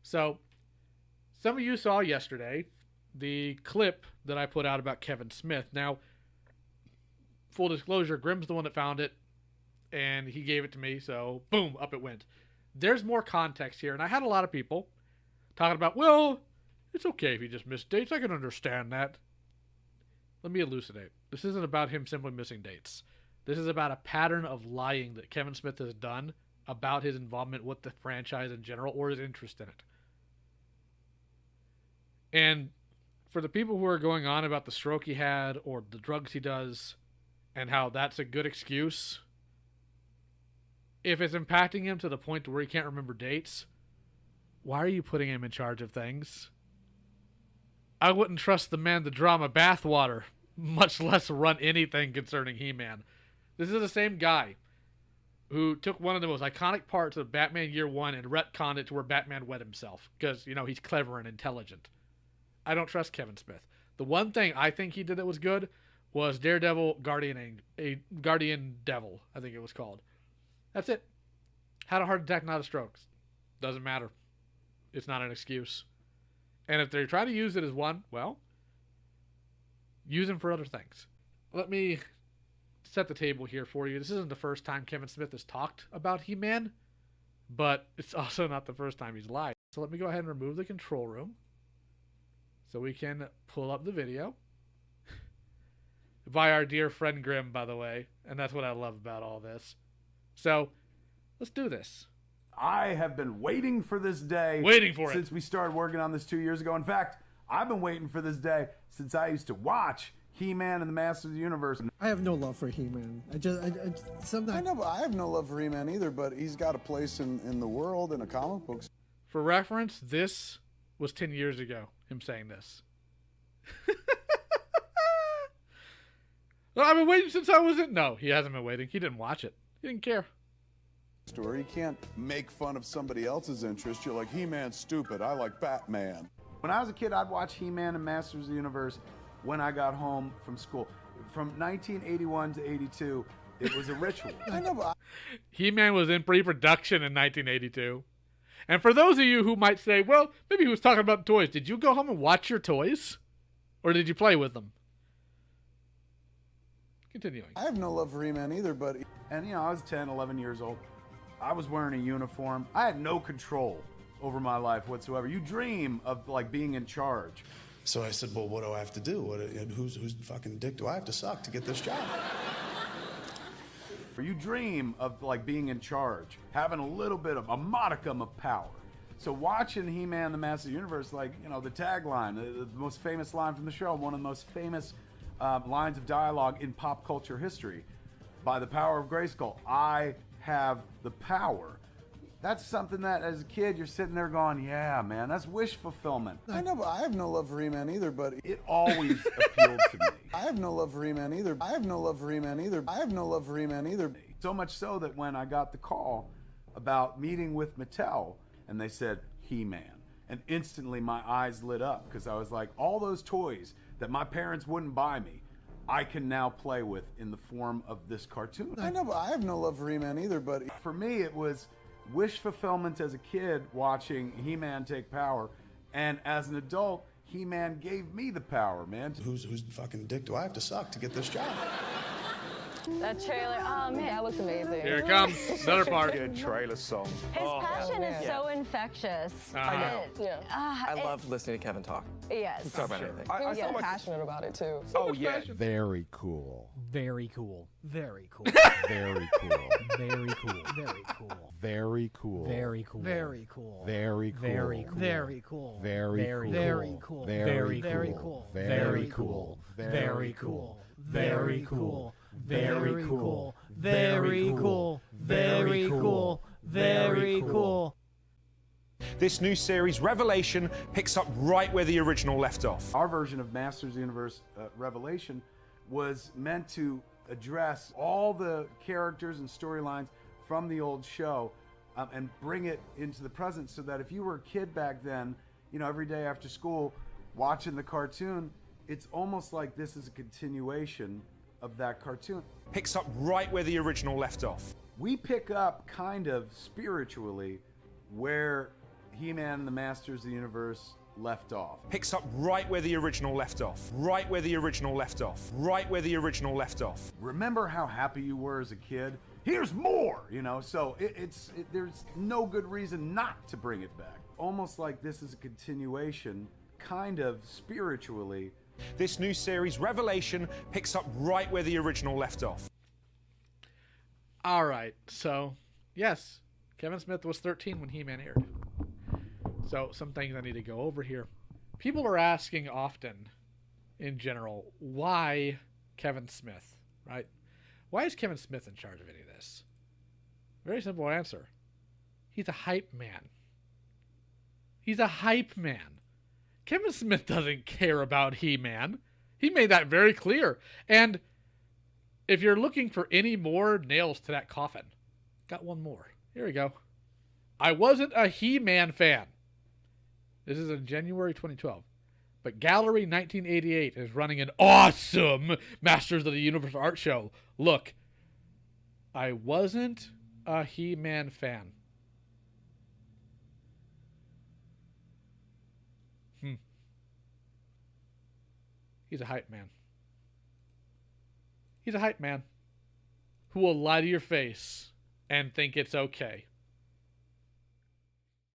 So, some of you saw yesterday the clip that I put out about Kevin Smith. Now, full disclosure, Grimm's the one that found it, and he gave it to me, so boom, up it went. There's more context here, and I had a lot of people talking about, well, it's okay if he just missed dates. I can understand that. Let me elucidate. This isn't about him simply missing dates. This is about a pattern of lying that Kevin Smith has done about his involvement with the franchise in general or his interest in it. And for the people who are going on about the stroke he had or the drugs he does and how that's a good excuse, if it's impacting him to the point where he can't remember dates, why are you putting him in charge of things? I wouldn't trust the man to draw my bathwater, much less run anything concerning He-Man. This is the same guy who took one of the most iconic parts of Batman Year One and retconned it to where Batman wet himself. Because, you know, he's clever and intelligent. I don't trust Kevin Smith. The one thing I think he did that was good was Daredevil Guardian Devil, I think it was called. That's it. Had a heart attack, not a stroke. Doesn't matter. It's not an excuse. And if they're trying to use it as one, well, use him for other things. Let me set the table here for you. This isn't the first time Kevin Smith has talked about He-Man, but it's also not the first time he's lied. So let me go ahead and remove the control room so we can pull up the video. By our dear friend Grimm, by the way. And that's what I love about all this. So, let's do this. I have been waiting for this day. Since we started working on this 2 years ago. In fact, I've been waiting for this day since I used to watch He-Man and the Masters of the Universe. I have no love for He-Man. Sometimes I know, but I have no love for He-Man either, but he's got a place in the world in the comic books. For reference, this was 10 years ago, him saying this. Well, I've been waiting since I was in... No, he hasn't been waiting. He didn't watch it. He didn't care. Story. You can't make fun of somebody else's interest. You're like, He-Man's stupid. I like Batman. When I was a kid, I'd watch He-Man and Masters of the Universe when I got home from school. From 1981 to 82, it was a ritual. I know, but He-Man was in pre-production in 1982. And for those of you who might say, well, maybe he was talking about toys. Did you go home and watch your toys? Or did you play with them? Continuing. I have no love for He-Man either, but... And, you know, I was 10, 11 years old. I was wearing a uniform. I had no control over my life whatsoever. You dream of, like, being in charge. So I said, well, what do I have to do? Whose fucking dick do I have to suck to get this job? Or you dream of, like, being in charge, having a little bit of a modicum of power. So watching He-Man, the Masters of the Universe, like, you know, the tagline, the most famous line from the show, one of the most famous lines of dialogue in pop culture history. By the power of Grayskull, I have the power. That's something that, as a kid, you're sitting there going, yeah, man, that's wish fulfillment. I know, but I have no love for He-Man either, but... It always appealed to me. I have no love for He-Man either. I have no love for He-Man either. I have no love for He-Man either. So much so that when I got the call about meeting with Mattel, and they said, He-Man, and instantly my eyes lit up, because I was like, all those toys that my parents wouldn't buy me, I can now play with in the form of this cartoon. I know, but I have no love for He-Man either, but... For me, it was wish fulfillment as a kid watching He-Man take power, and as an adult, He-Man gave me the power, man. Whose fucking dick do I have to suck to get this job? That trailer, oh man, that looks amazing. Here it comes. Another part. Good trailer song. His passion is so infectious. I know. Yeah. I love listening to Kevin talk. Yes. Talk about anything. He's so passionate about it too. Oh yeah. Very cool. very cool. Very cool. Very cool. Very cool. Very cool. Very cool. Very cool. Very cool. Very cool. Very cool. Very cool. Very cool. Very Very cool. cool. Very cool. Very cool. Very cool. Very cool. Very cool. Very cool. Very cool. This new series, Revelation, picks up right where the original left off. Our version of Masters of the Universe Revelation was meant to address all the characters and storylines from the old show and bring it into the present, so that if you were a kid back then, you know, every day after school watching the cartoon, it's almost like this is a continuation of that cartoon. Picks up right where the original left off. We pick up kind of spiritually where He-Man and the Masters of the Universe left off. Picks up right where the original left off. Right where the original left off. Right where the original left off. Remember how happy you were as a kid? Here's more, you know, so there's no good reason not to bring it back. Almost like this is a continuation, kind of spiritually. This new series, Revelation, picks up right where the original left off. All right, so yes, Kevin Smith was 13 when He-Man aired. So some things I need to go over here. People are asking often, in general, why Kevin Smith, right? Why is Kevin Smith in charge of any of this? Very simple answer. He's a hype man. He's a hype man. Kevin Smith doesn't care about He-Man. He made that very clear. And if you're looking for any more nails to that coffin, got one more. Here we go. I wasn't a He-Man fan. This is in January 2012. But Gallery 1988 is running an awesome Masters of the Universe art show. Look, I wasn't a He-Man fan. He's a hype man. He's a hype man who will lie to your face and think it's okay.